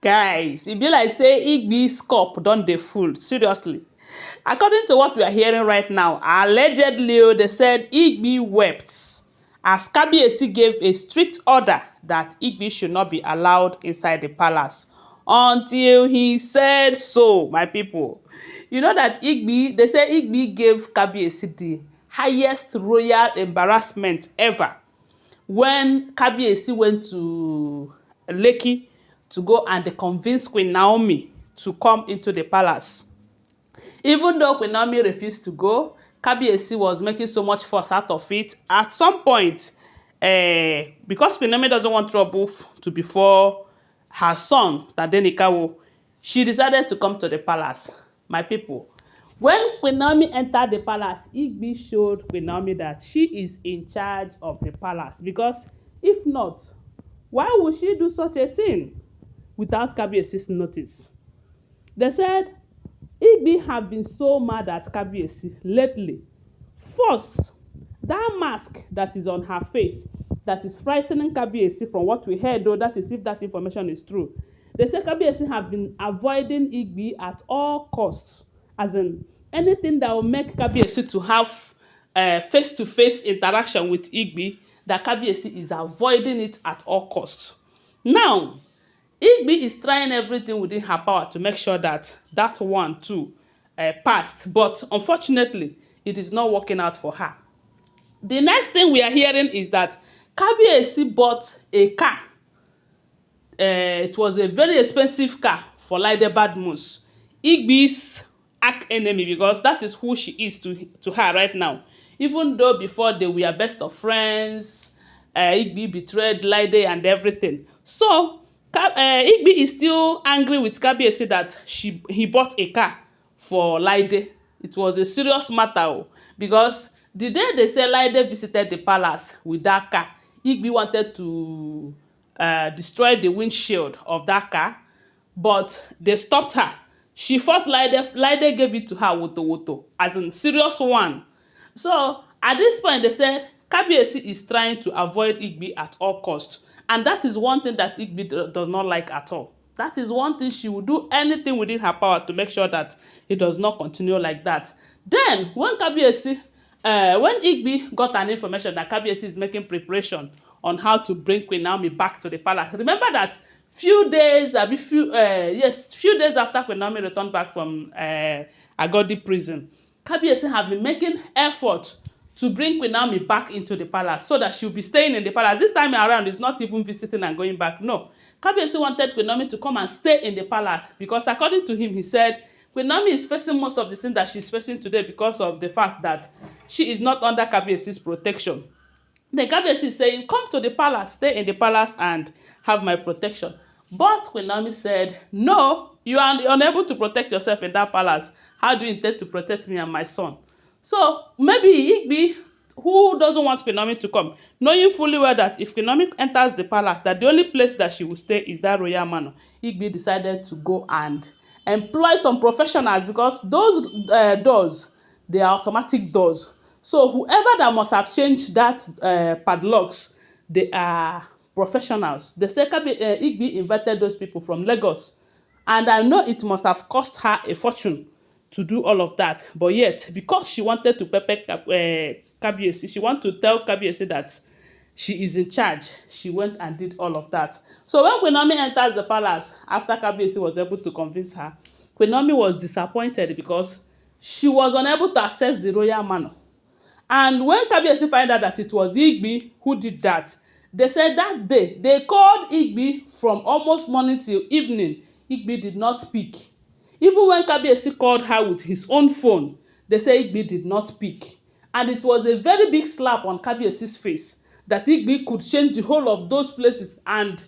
Guys, e be like say Igbi's cup don dey full, seriously. According to what we are hearing right now, allegedly they said Igbi wept as Kabiyesi gave a strict order that Igbi should not be allowed inside the palace until he said so, my people. You know that they say Igbi gave Kabiyesi the highest royal embarrassment ever when Kabiyesi went to Lekki to go and convince Queen Naomi to come into the palace. Even though Queen Naomi refused to go, Kabiyesi was making so much fuss out of it. At some point, because Queen Naomi doesn't want trouble to before her son, Tadenikawo, she decided to come to the palace. My people, when Queen Naomi entered the palace, Igbi showed Queen Naomi that she is in charge of the palace. Because if not, why would she do such a thing without Kabiyesi's notice? They said Igbi have been so mad at Kabiyesi lately. First, that mask that is on her face that is frightening Kabiyesi, from what we heard, though, that is if that information is true. They say Kabiyesi have been avoiding Igbi at all costs, as in anything that will make Kabiyesi to have face-to-face interaction with Igbi, that Kabiyesi is avoiding it at all costs. Now, Igbi is trying everything within her power to make sure that that one too passed, but unfortunately, it is not working out for her. The next thing we are hearing is that Kabiyesi bought a car. It was a very expensive car for Laide Badmus, Igbi's arch enemy, because that is who she is to her right now. Even though before they were best of friends, Igbi betrayed Laide and everything. So Igbi is still angry with Kabiyesi that he bought a car for Laide. It was a serious matter, because the day they say Laide visited the palace with that car, Igbi wanted to destroy the windshield of that car, but they stopped her. She fought Laide. Laide gave it to her woto, as in serious one. So at this point, they said Kabiyesi is trying to avoid Igbi at all costs, and that is one thing that Igbi does not like at all. That is one thing she will do anything within her power to make sure that it does not continue like that. Then when Igbi got an information that Kabiyesi is making preparation on how to bring Queen Naomi back to the palace. Remember that few days after Queen Naomi returned back from Agodi prison, Kabiyesi have been making effort to bring Queen Naomi back into the palace so that she'll be staying in the palace. This time around, it's not even visiting and going back. No. Kabiyesi wanted Queen Naomi to come and stay in the palace because, according to him, he said Queen Naomi is facing most of the things that she's facing today because of the fact that she is not under Kabiyesi's protection. Then Kabiyesi is saying, come to the palace, stay in the palace and have my protection. But Queen Naomi said, no, you are unable to protect yourself in that palace. How do you intend to protect me and my son? So maybe Igbi, who doesn't want Queen Naomi to come, knowing fully well that if Queen Naomi enters the palace, that the only place that she will stay is that royal manor, Igbi decided to go and employ some professionals, because those doors, they are automatic doors. So whoever that must have changed that padlocks, they are professionals. The second Igbi invited those people from Lagos, and I know it must have cost her a fortune to do all of that. But yet, because she wanted to pepper Kabiyesi, she wanted to tell Kabiyesi that she is in charge, she went and did all of that. So when Queen Naomi enters the palace, after Kabiyesi was able to convince her, Queen Naomi was disappointed because she was unable to access the royal manor. And when Kabiyesi found out that it was Igbi who did that, they said that day, they called Igbi from almost morning till evening. Igbi did not pick. Even when Kabiyesi called her with his own phone, they say Igbi did not pick. And it was a very big slap on Kabiyesi's face that Igbi could change the whole of those places. But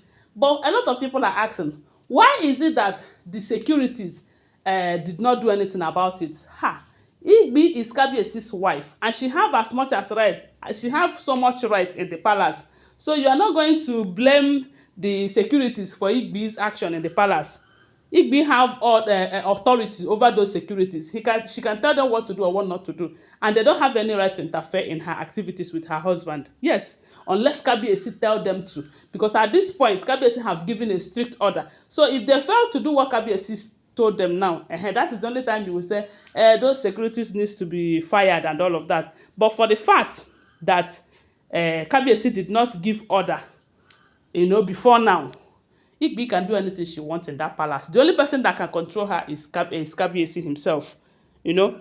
a lot of people are asking, why is it that the securities did not do anything about it? Igbi is Kabiyesi's wife, and she have as much as right. She have so much right in the palace. So you are not going to blame the securities for Igbi's action in the palace. Igbi have all authority over those securities. She can tell them what to do or what not to do, and they don't have any right to interfere in her activities with her husband. Yes, unless Kabiyesi tell them to, because at this point Kabiyesi have given a strict order. So if they fail to do what Kabiyesi told them now, that is the only time you will say those securities needs to be fired and all of that. But for the fact that Kabiyesi did not give order, before now, Igbi can do anything she wants in that palace. The only person that can control her is Kabiyesi himself, you know.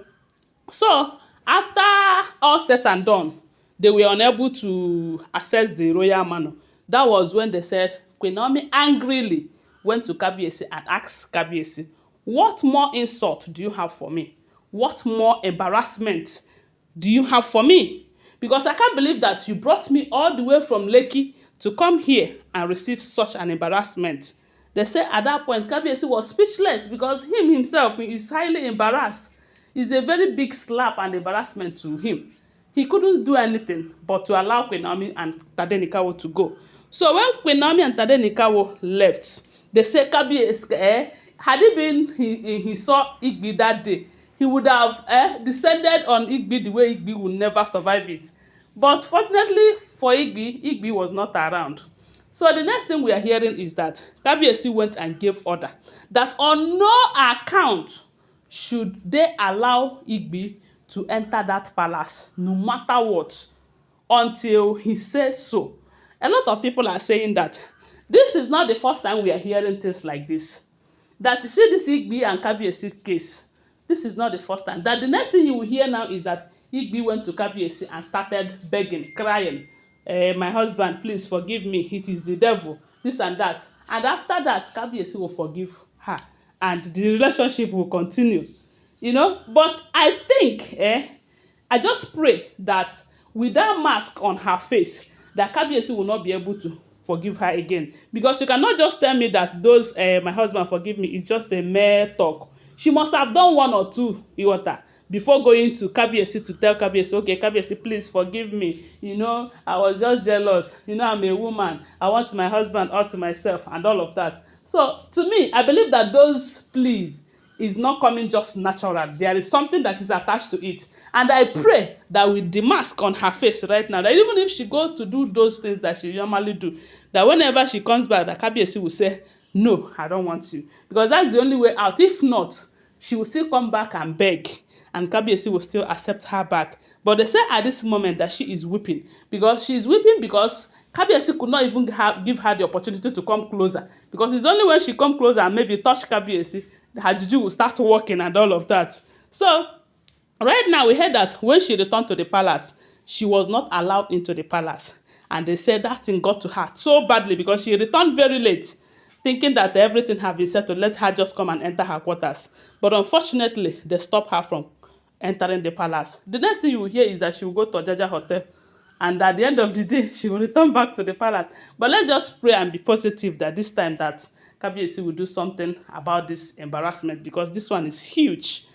So after all said and done, they were unable to access the royal manor. That was when they said Queen Naomi angrily went to Kabiyesi and asked Kabiyesi, "What more insult do you have for me? What more embarrassment do you have for me? Because I can't believe that you brought me all the way from Lekki to come here and receive such an embarrassment." They say at that point Kabiyesi was speechless because him himself is highly embarrassed. It's a very big slap and embarrassment to him. He couldn't do anything but to allow Queen Naomi and Tadenikawo to go. So when Queen Naomi and Tadenikawo left, they say Kabiyesi, had he been he saw Igbi that day, he would have descended on Igbi the way Igbi would never survive it. But fortunately for Igbi, Igbi was not around. So the next thing we are hearing is that Kabiyesi went and gave order that on no account should they allow Igbi to enter that palace, no matter what, until he says so. A lot of people are saying that this is not the first time we are hearing things like this. That you see this Igbi and Kabiyesi case, this is not the first time. That the next thing you will hear now is that Igbi went to Kabiyesi and started begging, crying, "My husband, please forgive me. It is the devil," this and that. And after that, Kabiyesi will forgive her, and the relationship will continue. But I think, I just pray that with that mask on her face, that Kabiyesi will not be able to forgive her again. Because you cannot just tell me that those "my husband forgive me" is just a mere talk. She must have done one or two iwota before going to Kabiyesi to tell Kabiyesi, "Okay, Kabiyesi, please forgive me. I was just jealous. I'm a woman. I want my husband all to myself," and all of that. So to me, I believe that those pleas is not coming just natural. There is something that is attached to it. And I pray that with the mask on her face right now, that even if she goes to do those things that she normally do, that whenever she comes back, that Kabiyesi will say, "No, I don't want you." Because that's the only way out. If not, she will still come back and beg, and Kabiyesi will still accept her back. But they say at this moment that she is weeping. Because she is weeping because Kabiyesi could not even give her the opportunity to come closer. Because it's only when she come closer and maybe touch Kabiyesi, her juju will start working and all of that. So right now we heard that when she returned to the palace, she was not allowed into the palace. And they said that thing got to her so badly because she returned very late, thinking that everything had been set to let her just come and enter her quarters. But unfortunately, they stopped her from entering the palace. The next thing you will hear is that she will go to Ojaja Hotel, and at the end of the day, she will return back to the palace. But let's just pray and be positive that this time that Kabiyesi will do something about this embarrassment, because this one is huge.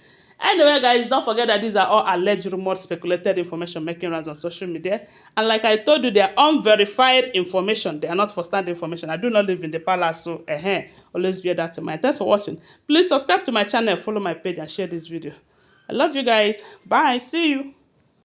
Anyway, guys, don't forget that these are all alleged rumors, speculated information making rounds on social media. And like I told you, they are unverified information. They are not first-hand information. I do not live in the palace, so always bear that in mind. Thanks for watching. Please subscribe to my channel, follow my page, and share this video. I love you guys. Bye. See you.